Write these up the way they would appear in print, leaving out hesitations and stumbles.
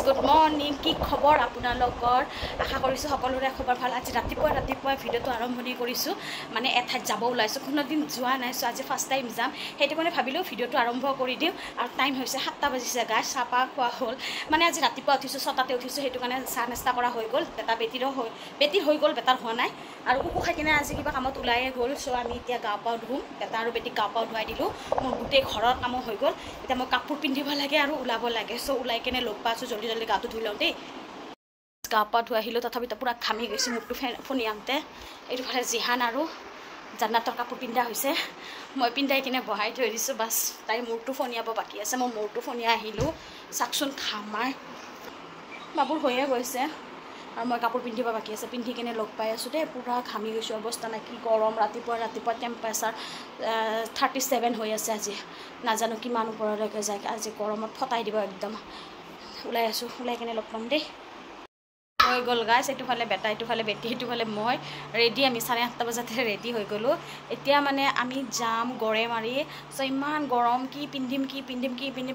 Good morning, কি খবৰ আপোনালোকৰ আশা কৰিছো সকলোৰে খবৰ ভাল আজি ৰাতিপুৱা ভিডিওটো আৰম্ভণি কৰিছো মানে এঠাইত যাব ওলাইছো কোনো দিন যোৱা নাই সো আজি ফাৰ্স্ট টাইম যাম হেতু মানে ভাবিলো ভিডিওটো আৰম্ভ কৰি দিও আৰু টাইম হৈছে 7টা বাজিছে গাইছ চাপা খোৱা হ'ল মানে আজি ৰাতিপুৱা উঠিছো 6টাতে উঠিছো হেতু কাৰণে চাহ নাস্তা কৰা হৈ গ'ল বেটা বেটিৰ হৈ গ'ল বেটাৰ হোৱা নাই আৰু কুকু খাই কিনে আজি কিবা কামত ওলাই গ'ল সো আমি এতিয়া গা পাও ধুম বেটা আৰু বেটি গা পাও ধুৱাই দিলো মোৰ গুটে ঘৰৰ কাম হৈ গ'ল এতিয়া মই কাপোৰ পিন্ধিব লাগে আৰু ওলাব লাগে সো ওলাই কিনে লগ পাছো জলদি গাটো ধুই লওঁ দেই গা পা ধুই আহিলো তথাপিতো পুৰা ঘামি গৈছে মুখটো ফনিয়ামতে এইটো ফালে জিহান আৰু জান্নাতৰ কাপোৰ পিন্ধা হৈছে মই পিন্ধাই কিনে বহাই থৈ দিছো বাস তাই মুখটো ফনিয়াব বাকি আছে মই মুখটো ফনিয়া আহিলো চাকচোন খামাৰ বাবুৰ হৈয়ে গৈছে আৰু মই কাপোৰ পিন্ধিব বাকি আছে পিন্ধি কিনে লগ পাই আছো দেই পুৰা ঘামি গৈছো অৱস্থা নাই কি গৰম ৰাতিপুৱা টেম্পাৰেচাৰ 37 হৈ আছে আজি নাজানো কিমান ওপৰলৈকে যায় আজি গৰমত ফটাই দিব একদম ওলাই আছো ওলাই কিনে লগ পাম দেই হৈ গ'ল গাইছ এইটো ফালে বেটা এইটো ফালে বেটি এইটো ফালে মই ৰেডি আমি 8:30 বজাতে ৰেডি হৈ গ'লো এতিয়া মানে আমি যাম গড়ে মাৰি সো ইমান গৰম কি পিন্ধিম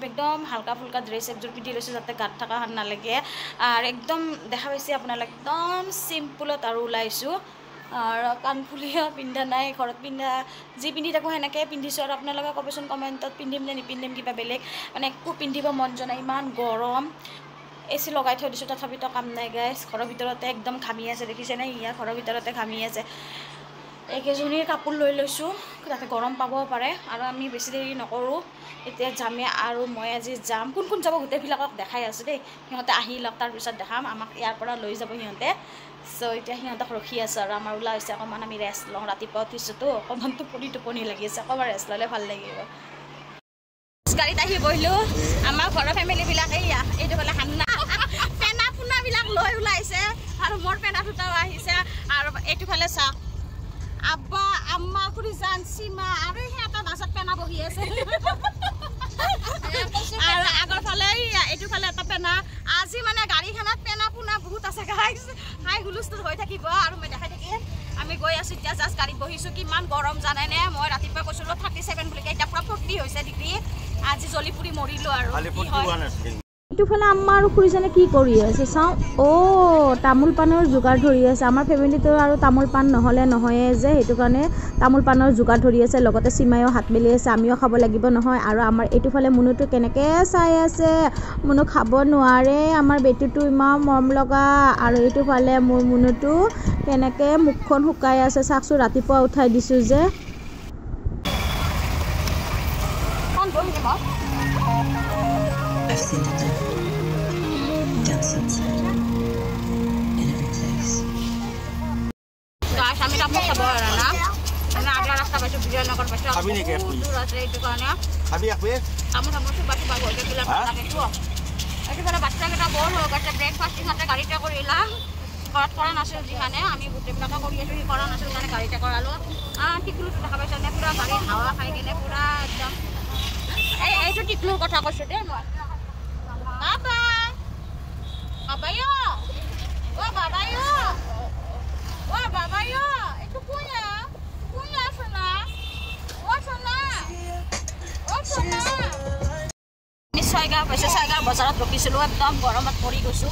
একদম হালকা ফুলকা ড্ৰেছ একযোৰ পিন্ধি লৈছো যাতে গাত থকা হান নালাগে আৰু একদম দেখা পাইছে আপোনালোক একদম সিম্পলত আৰু ওলাইছো আৰু কানফুলিয়া পিন্ধা নাই ঘৰত পিন্ধা যি পিন্ধি থাকো হেনেকে পিন্ধিছো আৰু আপোনালোকে কবচোন কমেন্টত পিন্ধিম নে নিপিন্ধিম কিবা বেলেগ মানে একো পিন্ধিব মন জনাই ইমান গৰম এসি লগাই থৈ দিছো তথাপিতো কাম নাই গাইছ ঘৰৰ ভিতৰতে একদম ঘামি আছে দেখিছে নে ইয়া ঘৰৰ ভিতৰতে ঘামি আছে একেজনীৰ কাপোৰ লৈ লৈছো যাতে গৰম পাব পাৰে আৰু আমি বেছি দেৰি নকৰো এতিয়া যামে আৰু মই আজি যাম কোন যাব গোটেইবিলাকক দেখাই আছো দেই সিহঁতে আহি লক তাৰ পিছত দেখাম আমাক ইয়াৰ পৰা লৈ যাব সিহঁতে সো এতিয়া সিহঁতক ৰখি আছে আৰু আমাৰ ওলা হৈছে অকমান আমি ৰেষ্ট লওঁ ৰাতিপুৱা উঠিছো তো অকমান টোপনি লাগি আছে অকমান ৰেষ্ট ললে ভাল লাগিব গাড়ীত আহি বহিলো আমাৰ ঘৰৰ ফেমিলি বিলাকে এইটো ফালে হান্না পেনা পুনা বিলাক লৈ ওলাইছে আৰু মোৰ পেনা দুটাও আহিছে আৰু এইটো ফালে চা আব্বা আম্মা খুৰিজান সীমা আৰু হেটা বাছত পেনা বহি আছে আৰু আগৰ ফালে এইটো ফালে এটা পেনা আজি মানে গাড়ীখনত পেনা পুনা বহুত আছে গাইছ হাই হুলস্থুল হৈ থাকিব আৰু মই দেখাই থাকিম আমি গৈ আছো এতিয়া জাস্ট গাড়ীত বহিছো কিমান গৰম জানে নে মই ৰাতিপুৱা কৈছিলো 37 বুলি এতিয়া পুৰা 40 হৈছে ডিগ্ৰী আজি জলিপুৰি মৰিলো আৰু এইটো ফালে আম্মা আৰু খুৰিজানে কি কৰি আছে চাও ও তামোল পানৰ যোগাৰ ধৰি আছে আমাৰ ফেমিলিটো আৰু তামোল পান নহলে নহয়ে যে হেতু কাৰণে তামোল পানৰ যোগাৰ ধৰি আছে লগতে সীমায়ও হাত মেলি আছে আমিও খাব লাগিব নহয় আৰু আমাৰ এইটো ফালে মুনুটো কেনেকে চাই আছে মুনু খাব নোৱাৰে আমাৰ বেটিটো ইমান মৰম লগা আৰু এইটো ফালে মোৰ মুনুটো কেনেকে মুখখন শুকাই আছে চাকছো ৰাতিপুৱা উঠাই দিছো যে I've seen the devil dance outside in every place. Guys, kami tapos sa bawah na. Ano ada rasa baca video nak baca. Kami ni kayak ni. Rasa itu kan ya. Kami apa? Kamu sama baca baca aja bilang nak itu. Itu pada baca kita bol, baca breakfast di sana kali kita korilang. Karat koran hasil di sana, kami butuh berapa kori itu di koran hasil sana kali kita koralo. Tiklu sudah kami sana pura kali hawa kali ini pura jam. Itu tiklu kata aku sudah. Baba. Baba yo. Wah baba yo. Wah baba yo. Itu punya. Punya sana. Wah sana. Wah sana. Nisaiga bazarat ৰখিছিলো একদম গৰমত পৰি গৈছো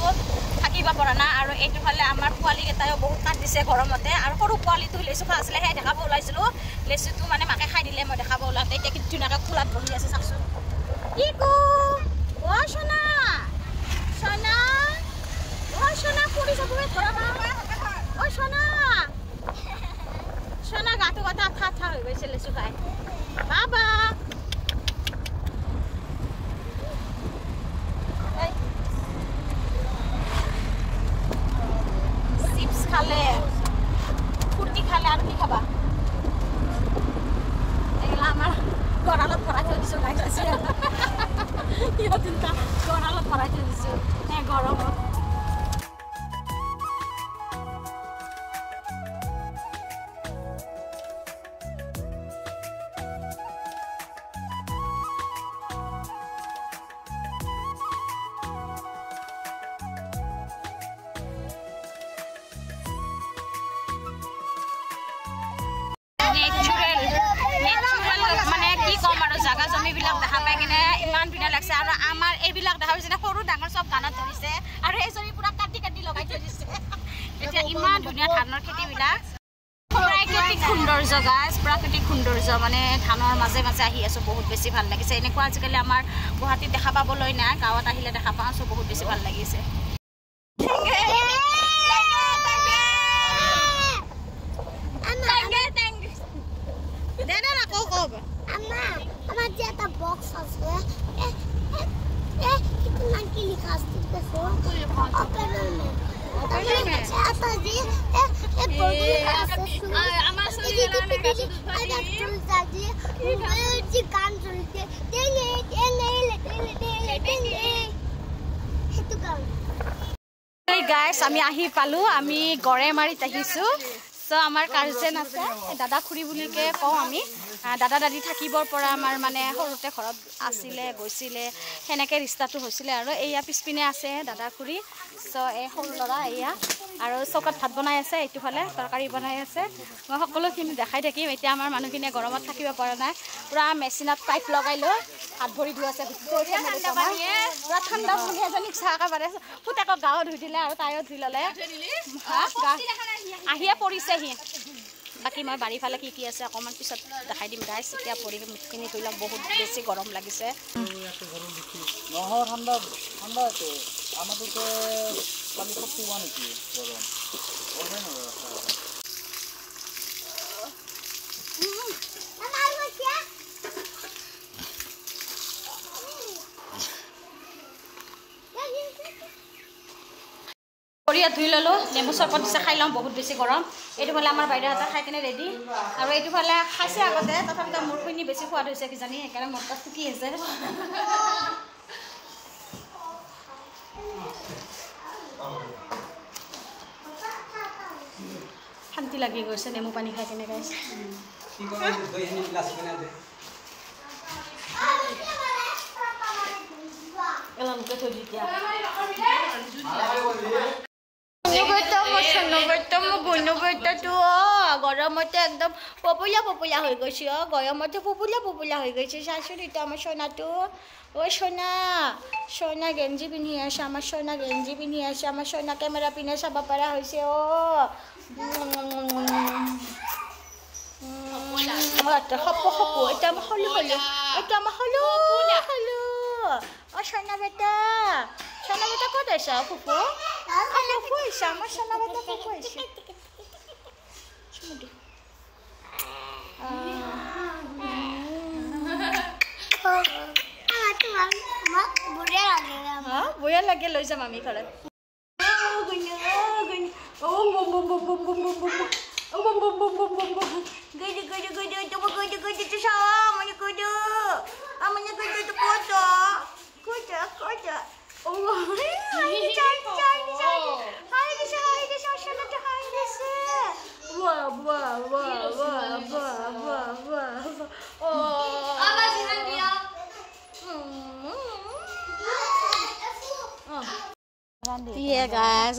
থাকিব পৰা না আৰু এইটো ফালে আমাৰ পোৱালি কেটাও বহুত কাট দিছে গৰমতে আৰু সৰু পোৱালিটো লেচু খা আছিল হে দেখাব ওলাইছিলো লেচুটো মানে মাকে খাই দিলে মই দেখাব ওলাতে এতিয়া কি ধুনাকে খোলাত বহি আছে চাকছো ইকো ও সোনা সোনা ও সোনা পৰি যাব ও সোনা সোনা গাটো কথা ফাটা হৈ গৈছে লেচু খাই বাবা চিপস খালে ফুটি খালে আৰু কি খাবা এলা আমাৰ গৰালত ভৰাই থৈ দিছো গাইছ আছে ইহঁতটা গৰালত ভৰাই থৈ দিছো নে গৰমত natural মানে কি কম আৰু জাগা জমি বিলাক দেখা পাই কিনে ইমান বিনা লাগছে আছে আৰু আমাৰ এইবিলাক দেখা হৈছে সৰু ডাঙৰ সব গানত ধৰিছে আৰু এইজনী পুৰা কাটি কাটি লগাই থৈ দিছে এতিয়া ইমান ধুনীয়া ধানৰ খেতিবিলাক প্ৰাকৃতিক সৌন্দৰ্য গাছ প্ৰাকৃতিক সৌন্দৰ্য মানে ধানৰ মাজে মাজে আহি আছোঁ বহুত বেছি ভাল লাগিছে এনেকুৱা আজিকালি আমাৰ গুৱাহাটীত দেখা পাবলৈ নাই গাঁৱত আহিলে দেখা পাওঁ আছোঁ বহুত বেছি ভাল লাগিছে গাইছ আমি আহি পালোঁ আমি গড়েমাৰীত আহিছোঁ চ' আমাৰ কাৰ্জেন আছে দাদা খুৰী বুলিকে কওঁ আমি দাদা দাদী থাকিবৰ পৰা আমাৰ মানে সৰুতে ঘৰত আছিলে গৈছিলে সেনেকৈ ৰিষ্টাটো হৈছিলে আৰু এয়া পিছপিনে আছে দাদা খুৰী চ' এই সৰু ল'ৰা এয়া আৰু চৌকাত ভাত বনাই আছে এইটোফালে তৰকাৰী বনাই আছে মই সকলোখিনি দেখাই থাকিম এতিয়া আমাৰ মানুহখিনিয়ে গৰমত থাকিব পৰা নাই পূৰা মেচিনত পাইপ লগাই লৈ হাত ভৰি ধুই আছে পূৰা ঠাণ্ডা পানী এজনীক চাহ একেবাৰে পুতেকক গাও ধুই দিলে আৰু তাইও ধুই ল'লে আহিয়ে পৰিছেহি বাকী মই বাৰীফালে কি কি আছে অকণমান পিছত দেখাই দিম গাইছ এতিয়া পৰিখিনি ধুই লওক বহুত বেছি গৰম লাগিছে ধুই ল'লোঁ নেমু চৰবত দিছে খাই লওঁ বহুত বেছি গৰম এইটোফালে আমাৰ বাইদেউহঁতে খাই কিনে ৰেডি আৰু এইটোফালে খাইছে আগতে তথাপিতো মোৰখিনি বেছি সোৱাদ হৈছে কিজানি সেইকাৰণে মোৰ তাত চুকি আছে শান্তি লাগি গৈছে নেমু পানী খাই কিনে গাইছে এলামকে থৈ দি দিয়া গৰমতে একদম পপুলা হৈ গৈছে গৰমতে পপুলা হৈ গৈছে চাইছোন এতিয়া আমাৰ সোণাটো ঐ সোণা গেঞ্জি পিন্ধি আছে আমাৰ সোণা গেঞ্জি পিন্ধি আছে আমাৰ সোণা কেমেৰা পিনে চাব পৰা হৈছে সপু এতিয়া আমাৰ সলো সোণা বেটা ক'ত আছে ফুফু ফুফু আহিছে আমাৰ সোণা বেটা ফুফু আহিছে বঢ়িয়া লাগে লৈ যাম আমি ঘৰত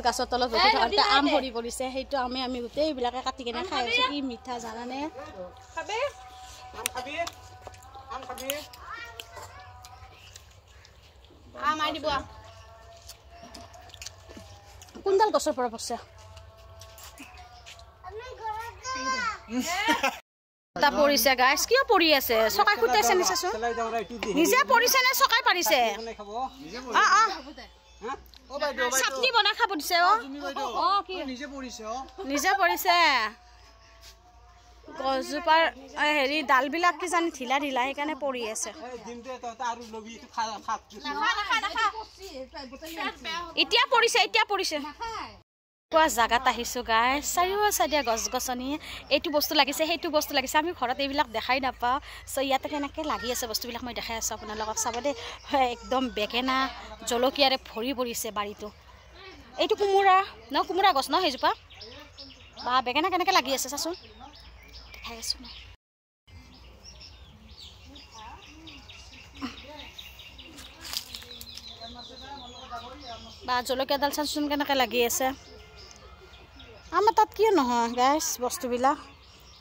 গাছৰ তলত বহি থাকোঁতে আম ভৰি পৰিছে সেইটো আমি গোটেইবিলাকে কাটি কিনে খাই আছোঁ কি মিঠা জানানে কোনডাল গছৰ পৰা পৰছে পৰিছে গাছ কিয় পৰি আছে চকাই খুটাইছে নে চাচোন নিজে পৰিছে নে চকাই পাৰিছে চাটনি বনাই খাব দিছে নিজে পৰিছে গছজোপাৰ হেৰি ডালবিলাক কি জানি ঢিলা সেইকাৰণে পৰি আছে এতিয়া পৰিছে কোৱা জাগাত আহিছোঁ গাই চাৰিও চাইডে গছ গছনি এইটো বস্তু লাগিছে সেইটো বস্তু লাগিছে আমি ঘৰত এইবিলাক দেখাই নাপাওঁ চ' ইয়াতে কেনেকৈ লাগি আছে বস্তুবিলাক মই দেখাই আছোঁ আপোনালোকক চাব দেই একদম বেঙেনা জলকীয়াৰে ভৰি পৰিছে বাৰীটো এইটো কোমোৰা গছ ন সেইজোপা বা বেঙেনা কেনেকৈ লাগি আছে চাচোন দেখাই আছোঁ মই বা জলকীয়াডাল চাচোন কেনেকৈ লাগি আছে আমাৰ তাত কিয় নহয় গাইছ বস্তুবিলাক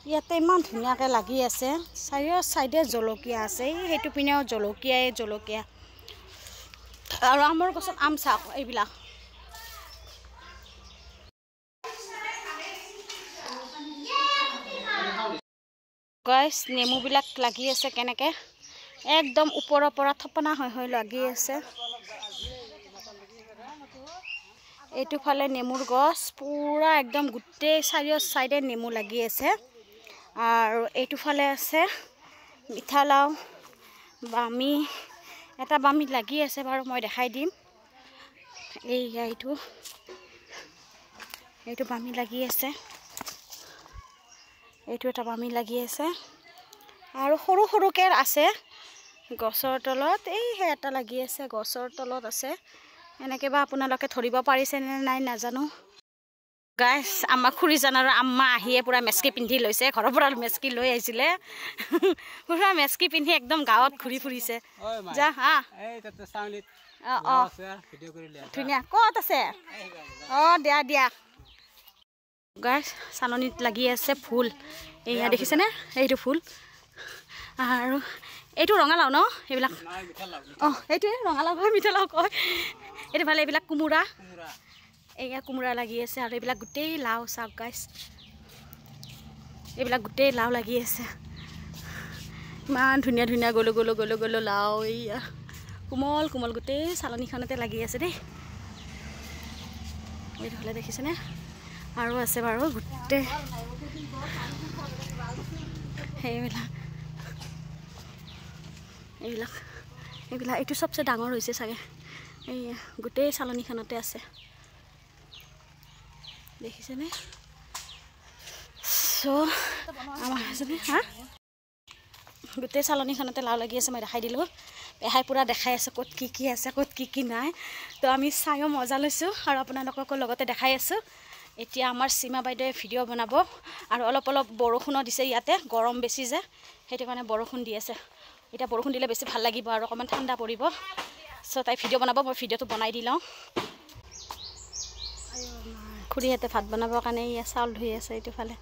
ইয়াতে ইমান ধুনীয়াকৈ লাগি আছে চাৰিও চাইডে জলকীয়া আছে সেইটো পিনেও জলকীয়া আৰু আমৰ গছত আম চাওক এইবিলাক গাইছ নেমুবিলাক লাগি আছে কেনেকে একদম ওপৰৰ পৰা থপনা হৈ লাগি আছে এইটো ফালে নেমুৰ গছ পুৰা একদম গোটেই চাৰিও সাইডে নেমু লাগি আছে আৰু এইটো ফালে আছে মিঠালাও বামি এটা বামি লাগি আছে বাৰু মই দেখাই দিম এই এইটো বামি লাগি আছে এইটো এটা বামি লাগি আছে আৰু সৰু সৰুকে আছে গছৰ তলত এই এটা লাগি আছে গছৰ তলত আছে এনেকে বা আপোনালোকে ধৰিব পাৰিছে নে নাই নাজানো গাইস আমাৰ খুৰীজন আৰু আম্মা আহিয়ে পুৰা মেস্কি পিন্ধি লৈছে ঘৰৰ পৰা মেস্কি লৈ আহিছিলে পুৰা মেস্কি পিন্ধি একদম গাঁৱত ঘূৰি ফুৰিছে যা হা এই ততে সাউলিত আছে ভিডিও কৰি লিয়া ধুনিয়া ক'ত আছে দিয়া গাইস সাননিত লাগি আছে ফুল এইয়া দেখিছে নে এইটো ফুল আৰু এইটো ৰঙালাও ন এইবিলাক এইটোৱে ৰঙালাও হয় মিঠালাও কয় এইটো ভালে এইবিলাক কুমুৰা এইয়া কুমুৰা লাগি আছে আৰু এইবিলাক গোটেই লাও চাওক গাইছ এইবিলাক গোটেই লাও লাগি আছে ইমান ধুনীয়া ধুনীয়া গলো লাও এইয়া কোমল গোটেই চালনীখনতে লাগি আছে দেই এইটো হ'লে দেখিছেনে আৰু আছে বাৰু গোটেই এইবিলাক এইটো সবচে ডাঙৰ হৈছে চাগে এইয়া গোটেই চালনীখনতে আছে দেখিছেনে সো আমাৰ আছে হা গোটেই চালনীখনতে লাও লাগি আছে মই দেখাই দিলোঁ পেহাই পুৰা দেখাই আছে ক'ত কি আছে ক'ত কি নাই তো আমি চাইও মজা লৈছোঁ আৰু আপোনালোককো লগতে দেখাই আছোঁ এতিয়া আমাৰ সীমা বাইদেৱে ভিডিঅ' বনাব আৰু অলপ বৰষুণো দিছে ইয়াতে গৰম বেছি যে সেইটো কাৰণে বৰষুণ দি আছে এতিয়া বৰষুণ দিলে বেছি ভাল লাগিব আৰু অকণমান ঠাণ্ডা পৰিব চ' তাই ভিডিঅ' বনাব মই ভিডিঅ'টো বনাই দি লওঁ খুৰীহঁতে ভাত বনাবৰ কাৰণে ইয়া চাউল ধুই আছে এইটো ফালে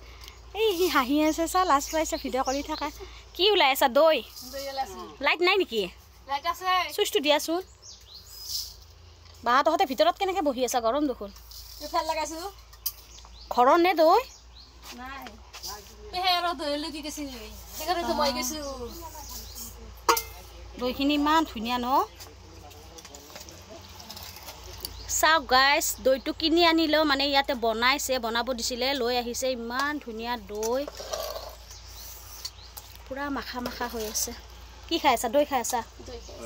এই সি হাঁহি আছে চা লাজ পাইছে ভিডিঅ' কৰি থকা কি ওলাই আছা দৈ লাইট নাই নেকি লাইট আছে চুইচটো দিয়াচোন বা তহঁতে ভিতৰত কেনেকৈ বহি আছা গৰম দেখোন ফেন লগাইছোঁ ঘৰৰ নে দৈ নাই দৈখিনি ইমান ধুনীয়া ন চাওক গাইছ দৈটো কিনি আনিলেও মানে ইয়াতে বনাব দিছিলে লৈ আহিছে ইমান ধুনীয়া দৈ পুৰা মাখা হৈ আছে কি খাই আছা দৈ খাই আছা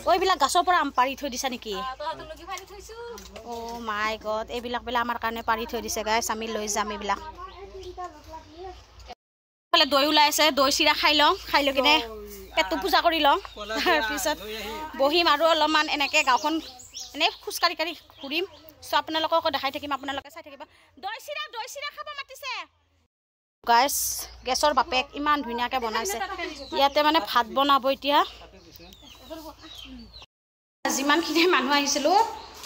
এইবিলাক গাছৰ পৰা আম পাৰি থৈ দিছা নেকি মাই গড এইবিলাক বোলে আমাৰ কাৰণে পাৰি থৈ দিছে গাইছ আমি লৈ যাম এইবিলাক দৈ ওলাই আছে দৈ চিৰা খাই লৈ কিনে পেটটো পূজা কৰি লওঁ তাৰপিছত বহিম আৰু অলপমান এনেকৈ গাঁওখন এনেই খোজকাঢ়ি ঘূৰিম চ' আপোনালোককো দেখাই থাকিম আপোনালোকে চাই থাকিব দৈ চিৰা খাব মাতিছে গাইছ গেছৰ বাপেক ইমান ধুনীয়াকৈ বনাইছে ইয়াতে মানে ভাত বনাব এতিয়া যিমানখিনি মানুহ আহিছিলোঁ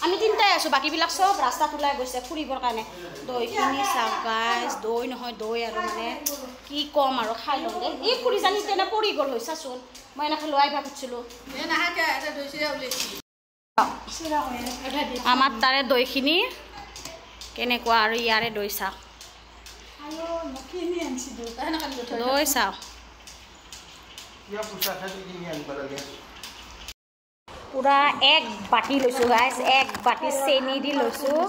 আমি তিনিটাই আছোঁ বাকীবিলাক চব ৰাস্তাত ওলাই গৈছে ফুৰিবৰ কাৰণে দৈখিনি চাওক গাইছ দৈ নহয় দৈ আৰু মানে কি ক'ম আৰু খাই লওঁ দে এই খুৰীজানি তেনে পৰি গ'ল হৈ চাচোন মই এনেকৈ লৈ আহিব খুজিছিলোঁ আমাৰ তাৰে দৈখিনি কেনেকুৱা আৰু ইয়াৰে দৈ চাওক দৈ চাওক পুৰা এক বাটি লৈছোঁ গাইছ এক বাটি চেনি দি লৈছোঁ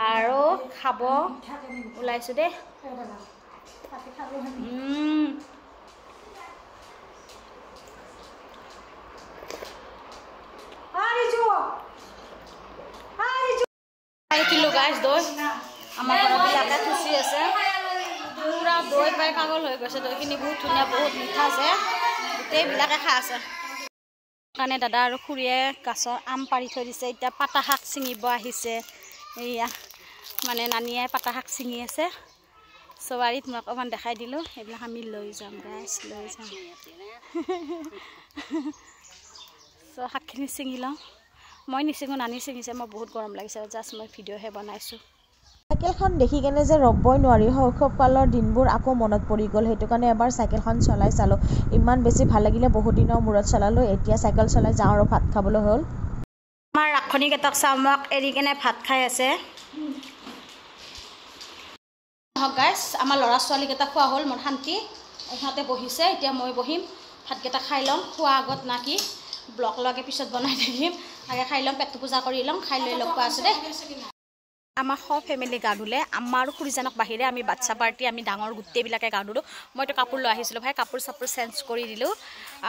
আৰু খাব ওলাইছোঁ দেই কিলো গাইছ দৈ আমাৰ ঘৰবিলাকে খুচি আছে পুৰা দৈ পাই পাগল হৈ গৈছে দৈখিনি বহুত ধুনীয়া বহুত মিঠা যে গোটেইবিলাকে খাই আছে কাৰণে দাদা আৰু খুৰীয়ে গাছৰ আম পাৰি থৈ দিছে এতিয়া পাতা শাক ছিঙিব আহিছে এইয়া মানে নানিয়ে পাতা শাক ছিঙি আছে চবাৰীত মই অকণমান দেখাই দিলোঁ এইবিলাক আমি লৈ যাম গাইছ লৈ যাম চ' শাকখিনি ছিঙি লওঁ মই নিচিঙো নানি ছিঙিছে মই বহুত গৰম লাগিছে জাষ্ট মই ভিডিঅ'হে বনাইছোঁ চাইকেলখন দেখি কেনে যে ৰ'বই নোৱাৰি শৈশৱকালৰ দিনবোৰ আকৌ মনত পৰি গ'ল সেইটো কাৰণে এবাৰ চাইকেলখন চলাই চালোঁ ইমান বেছি ভাল লাগিলে বহুত দিনৰ মূৰত চলালোঁ এতিয়া চাইকেল চলাই যাওঁ আৰু ভাত খাবলৈ হ'ল আমাৰ ৰাখনীকেইটাক চামক এৰি কেনে ভাত খাই আছে গাইছ আমাৰ ল'ৰা ছোৱালীকেইটা খোৱা হ'ল মোৰ শান্তি ইহঁতে বহিছে এতিয়া মই বহিম ভাতকেইটা খাই ল'ম খোৱা আগত নাকি ব্লগ লগে পিছত বনাই থাকিম আগে খাই ল'ম পেটটো পূজা কৰি ল'ম খাই লৈ লগ পোৱা আছে দেই আমাৰ সব ফেমিলি গা ধুলে আমাৰ খুৰীজানক বাহিৰে আমি বাচ্চা পাৰ্টি আমি ডাঙৰ গোটেইবিলাকে গা ধুলোঁ মইতো কাপোৰ লৈ আহিছিলোঁ ভাই কাপোৰ চাপোৰ চেঞ্জ কৰি দিলোঁ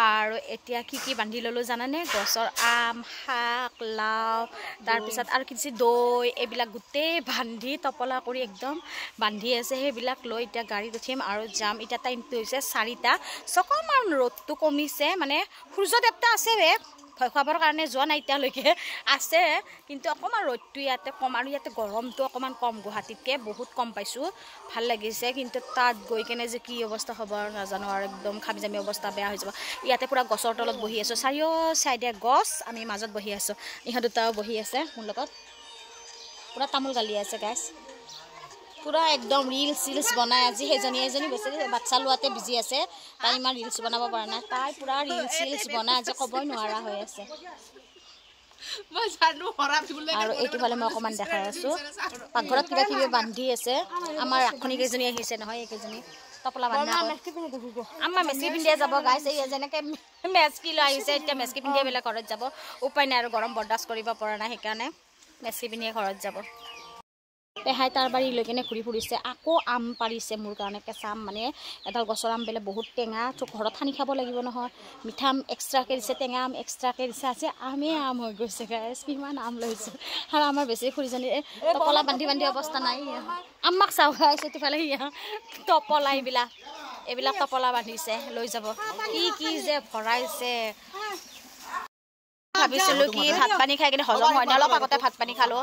আৰু এতিয়া কি বান্ধি ল'লোঁ জানানে গছৰ আম শাক লাও তাৰপিছত আৰু কিছু দৈ এইবিলাক গোটেই বান্ধি তপলা কৰি একদম বান্ধি আছে সেইবিলাক লৈ এতিয়া গাড়ীত উঠিম আৰু যাম এতিয়া টাইমটো হৈছে 4টা অকণমান ৰ'দটো কমিছে মানে সূৰ্য দেৱতা আছে ৰে ভয় খুৱাবৰ কাৰণে যোৱা নাই এতিয়ালৈকে আছে কিন্তু অকণমান ৰ'দটো ইয়াতে কম আৰু ইয়াতে গৰমটো অকণমান কম গুৱাহাটীতকৈ বহুত কম পাইছোঁ ভাল লাগিছে কিন্তু তাত গৈ কেনে যে কি অৱস্থা হ'ব আৰু নাজানো আৰু একদম খামিজামি অৱস্থা বেয়া হৈ যাব ইয়াতে পূৰা গছৰ তলত বহি আছোঁ চাৰিও চাইডে গছ আমি মাজত বহি আছোঁ ইহঁত দুটাও বহি আছে মোৰ লগত পূৰা তামোল গালি আছে গাইছ পূৰা একদম ৰিলছ বনাই আজি এজনী বেছি বাচ্চা লোৱাতে বিজি আছে তাই ইমান ৰিলছ বনাব পৰা নাই তাই পূৰা ৰিলছ বনাই আজি ক'বই নোৱাৰা হৈ আছে আৰু এইটো ফালে মই অকণমান দেখাই আছোঁ পাকঘৰত কিবা কিবি বান্ধি আছে আমাৰ ৰাখনী কেইজনী আহিছে নহয় এইকেইজনী তপলা বান্ধা আমাৰ মেচকি পিন্ধিয়ে যাব গাইছে এই যেনেকৈ মেচকি লৈ আহিছে এতিয়া মেচকি পিন্ধিয়ে বেলেগ ঘৰত যাব উপায় নাই আৰু গৰম বৰদাস্ত কৰিব পৰা নাই সেইকাৰণে মেচকি পিন্ধিয়ে ঘৰত যাব পেহাই তাৰ বাৰী লৈ কিনে ঘূৰি ফুৰিছে আকৌ আম পাৰিছে মোৰ কাৰণে কেঁচা আম মানে এডাল গছৰ আম বেলেগ বহুত টেঙা ঘৰত সানি খাব লাগিব নহয় মিঠা আম এক্সট্ৰাকৈ দিছে টেঙা আম এক্সট্ৰাকৈ দিছে আজি আমেই আম হৈ গৈছে গাইছ কিমান আম লৈছোঁ আৰু আমাৰ বেছি খুৰীজনী টপলা বান্ধি অৱস্থা নাই আমাক চাওঁ গাইছে এইফালে টপলা এইবিলাক টপলা বান্ধিছে লৈ যাব কি যে ভৰাইছে ভাবিছিলোঁ কি ভাত পানী খাই কিনে হজম হয় অলপ আগতে ভাত পানী খালোঁ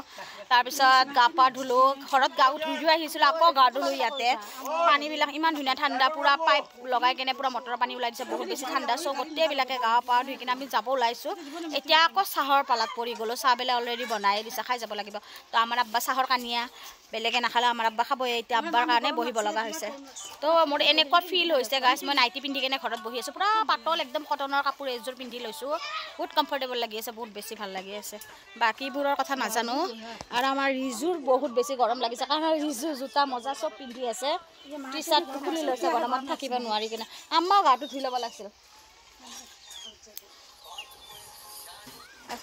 তাৰপিছত গা পা ধুলোঁ ঘৰত গা ধুই আহিছিলোঁ আকৌ গা ধুলোঁ ইয়াতে পানীবিলাক ইমান ধুনীয়া ঠাণ্ডা পূৰা পাইপ লগাই কিনে পূৰা মটৰৰ পানী ওলাই দিছে বহুত বেছি ঠাণ্ডা চ' গোটেইবিলাকে গা পা ধুই কিনে আমি যাব ওলাইছোঁ এতিয়া আকৌ চাহৰ পালাত পৰি গ'লোঁ চাহবিলাক অলৰেডি বনাই দিছে খাই যাব লাগিব তো আমাৰ আব্বা চাহৰ কানিয়া বেলেগে নাখালে আমাৰ আব্বা খাবই এতিয়া আব্বাৰ কাৰণে বহিব লগা হৈছে তো মোৰ এনেকুৱা ফিল হৈছে গাইছ মই নাইটি পিন্ধি কিনে ঘৰত বহি আছোঁ পূৰা পাতল একদম কটনৰ কাপোৰ এযোৰ পিন্ধি লৈছোঁ বহুত কমফৰ্টেবল লাগি আছে বহুত বেছি ভাল লাগি আছে বাকীবোৰৰ কথা নাজানো আৰু আমাৰ ৰিজুৰ বহুত বেছি গৰম লাগিছে কাৰণ ৰিজু জোতা মজা চব পিন্ধি আছে টি চাৰ্ট খুলি লৈছে গৰমত থাকিব নোৱাৰি কিনে আমাৰ গাটো ধুই ল'ব লাগিছিল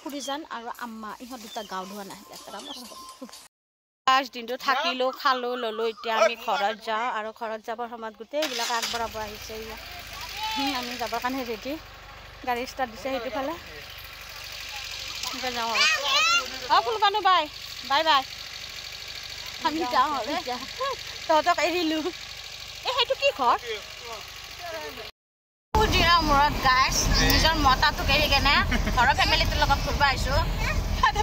খুৰীজান আৰু আম্মা ইহঁত দুটা গাও ধোৱা নাই লেতেৰা মস্ত দিনটো থাকিলোঁ খালোঁ ল'লোঁ এতিয়া আমি ঘৰত যাওঁ আৰু ঘৰত যাবৰ সময়ত গোটেইবিলাক আগবঢ়াব আহিছে আমি যাবৰ কাৰণে ৰেডি গাড়ী ষ্টাৰ্ট দিছে সেইটো ফালে যাওঁ আৰু ফুলকানো বাই আমি যাওঁ আৰু এতিয়া তহঁতক এৰিলোঁ সেইটো কি ঘৰ দিনৰ মূৰত গাইছ নিজৰ মতাটোক এৰি কেনে ঘৰৰ ফেমিলিটোৰ লগত ফুৰিব আহিছোঁ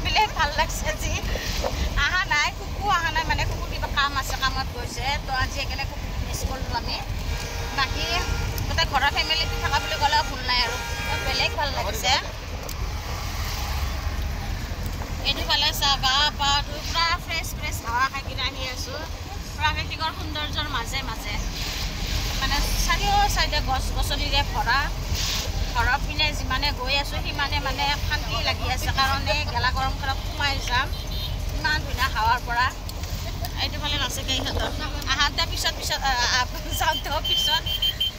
বিলেক ভাল লাগছে আজি অহা নাই কুকু অহা নাই মানে কুকুৰ কিবা কাম আছে কামত গৈছে তো আজি সেইকাৰণে কুকুৰ মিছ কৰিলোঁ আমি বাকী গোটেই ঘৰৰ ফেমিলিটো থকা বুলি ক'লেও ভুল নাই আৰু বেলেগ ভাল লাগিছে এইটো ফালে চাহ গা পা ধুই পূৰা ফ্ৰেছ হাৱা খাই কিনে আহি আছোঁ প্ৰাকৃতিকৰ সৌন্দৰ্যৰ মাজে মানে চাৰিও চাইডে গছ গছনিৰে ভৰা ঘৰৰ পিনে যিমানে গৈ আছোঁ সিমানে মানে শান্তি লাগি আছে কাৰণ এই গেলা গৰম ঘৰত সোমাই যাম ইমান ধুনীয়া হাৱাৰ পৰা এইটো ফালে নাচেগে ইহঁতক আহাতে পিছত যাওঁতেও পিছত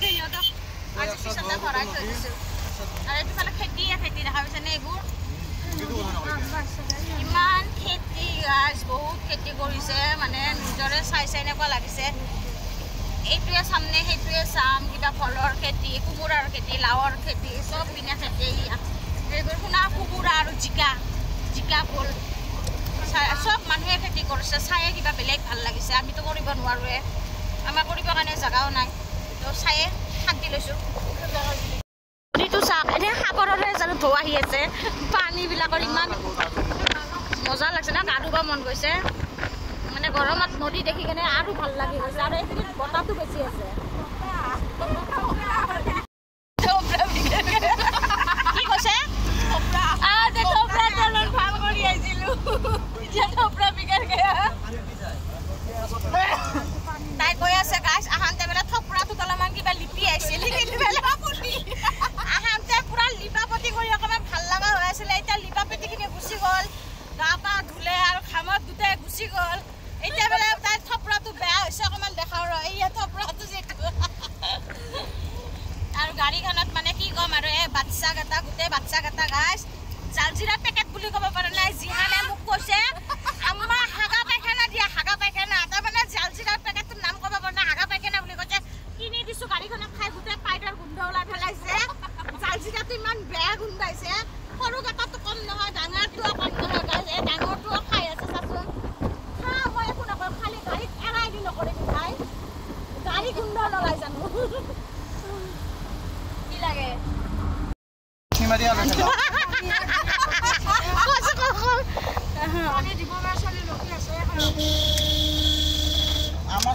সিহঁতক আজি পিছতে ভৰাই থৈ দিছোঁ আৰু এইটো ফালে খেতি দেখা পাইছেনে এইবোৰ ইমান খেতি গাছ বহুত খেতি কৰিছে মানে নিজৰে চাই এনেকুৱা লাগিছে এইটোৱে চামনে সেইটোৱে চাম কিবা ফলৰ খেতি কোমোৰাৰ খেতি লাওৰ খেতি চব পিনে খেতি এইবোৰ শুনা কোমোৰা আৰু জিকা ফুল চব মানুহে খেতি কৰিছে চায়ে কিবা বেলেগ ভাল লাগিছে আমিতো কৰিব নোৱাৰোৱে আমাৰ কৰিবৰ কাৰণে জেগাও নাই তো চায়ে শান্তি লৈছোঁ নদীটো চাওক এতিয়া সাগৰৰে জানো ঢৌ আহি আছে পানীবিলাকৰ ইমান মজা লাগিছে না গা ধুব মন গৈছে মানে গৰমত নদী দেখি কেনে আৰু ভাল লাগি গৈছে আৰু এইখিনিত বতাহটো বেছি আছে কি কৈছে ভাল কৰি আহিছিলোঁ তাই কৈ আছে গাছ আহান্তে বেলা থপৰাটো অলপমান কিবা লিপি আহিছিল আহান্তে পুৰা লিপা পতি কৰি অকণমান ভাল লগা হৈ আছিলে এতিয়া লিপা পেটিখিনি গুচি গ'ল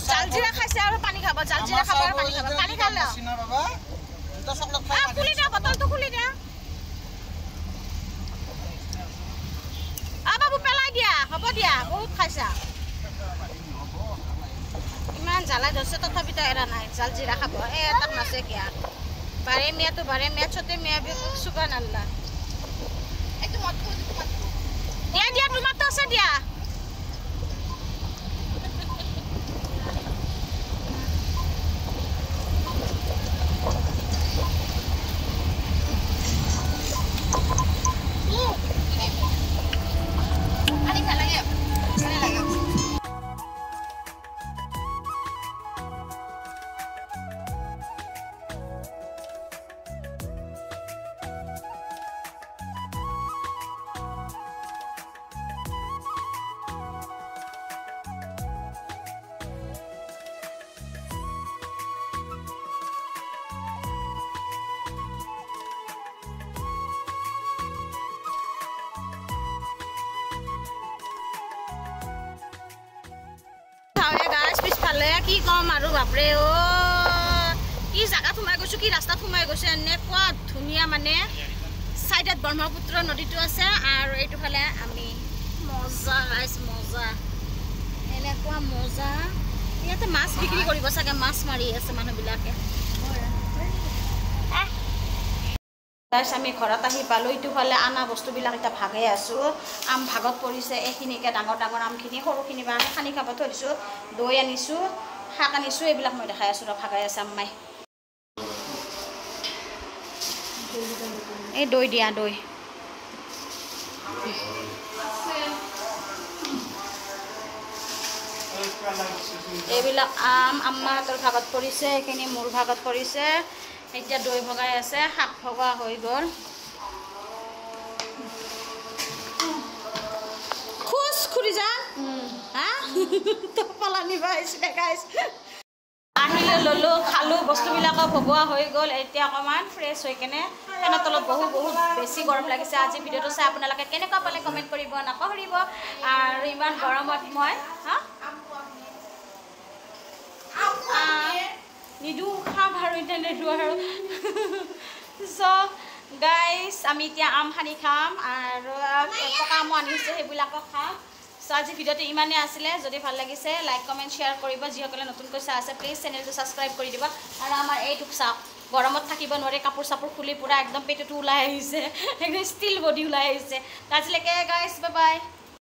জালজিৰা খাইছে আৰু পানী খাব জালজিৰা খাব আৰু পানী খাব পানী খালে খুলি দিয়া বটলটো খুলি দিয়া বাবু পেলাই দিয়া হ'ব দিয়া বহুত খাইছা ইমান জ্বালাই ধৰিছে তথাপিতো এৰা নাই জালজিৰা খাব তাক নাচে কিয়া বাৰে মিয়া ছতে মিয়া চুগাৰ নাল্লা দিয়া দিয়া তোমাৰতো আছে দিয়া কি কম আৰু বাপৰে কি জাগাত সোমাই গৈছো কি ৰাস্তাত সোমাই গৈছো এনেকুৱা ধুনীয়া মানে সাইডত ব্ৰহ্মপুত্ৰ নদীটো আছে আৰু এইটো ফালে আমি মজা গাইছ মজা এনেকুৱা মজা ইয়াতে মাছ বিক্ৰী কৰিব চাগে মাছ মাৰি আছে মানুহবিলাকে গাইছ আমি ঘৰত আহি পালো ইটো ফালে আনা বস্তুবিলাক এটা ভাগে আছো আম ভাগত পৰিছে এইখিনিকে ডাঙৰ ডাঙৰ আমখিনি সৰুখিনি বা খানি খাব থৈ দিছো দৈ আনিছো শাক আনিছো এইবিলাক মই দেখাই আছো ভাগাই আছে আম্মাই এই দৈ দিয়া দৈ এইবিলাক আম আম্মাহঁতৰ ভাগত পৰিছে এইখিনি মোৰ ভাগত পৰিছে এতিয়া দৈ ভগাই আছে শাক ভগা হৈ গ'ল খুচ খুৰি যা হা তো পালানি পাইছিলে গাইছ আহিলে ললো খালো বস্তুবিলাকো ভগোৱা হৈ গ'ল এতিয়া অকণমান ফ্ৰেছ হৈ কেনে ফেনৰ তলত বহুত বেছি গৰম লাগিছে আজি ভিডিঅ'টো চাই আপোনালোকে কেনেকুৱা পালে কমেণ্ট কৰিব নাপাহৰিব আৰু ইমান গৰমত মই নিদু খাম আৰু এতিয়া নিদু আৰু চ' গাইজ আমি এতিয়া আম সানি খাম আৰু পকা আমো আনিছোঁ সেইবিলাকো খাম চ' আজি ভিডিঅ'টো ইমানেই আছিলে যদি ভাল লাগিছে লাইক কমেণ্ট শ্বেয়াৰ কৰিব যিসকলে নতুনকৈ চাই আছে প্লিজ চেনেলটো ছাবস্ক্ৰাইব কৰি দিব আৰু আমাৰ এইটোক চাওক গৰমত থাকিব নোৱাৰে কাপোৰ চাপোৰ খুলি পুৰা একদম পেটটো ওলাই আহিছে একদম ষ্টিল বডি ওলাই আহিছে আজিলৈকে গাইজ বাই বাই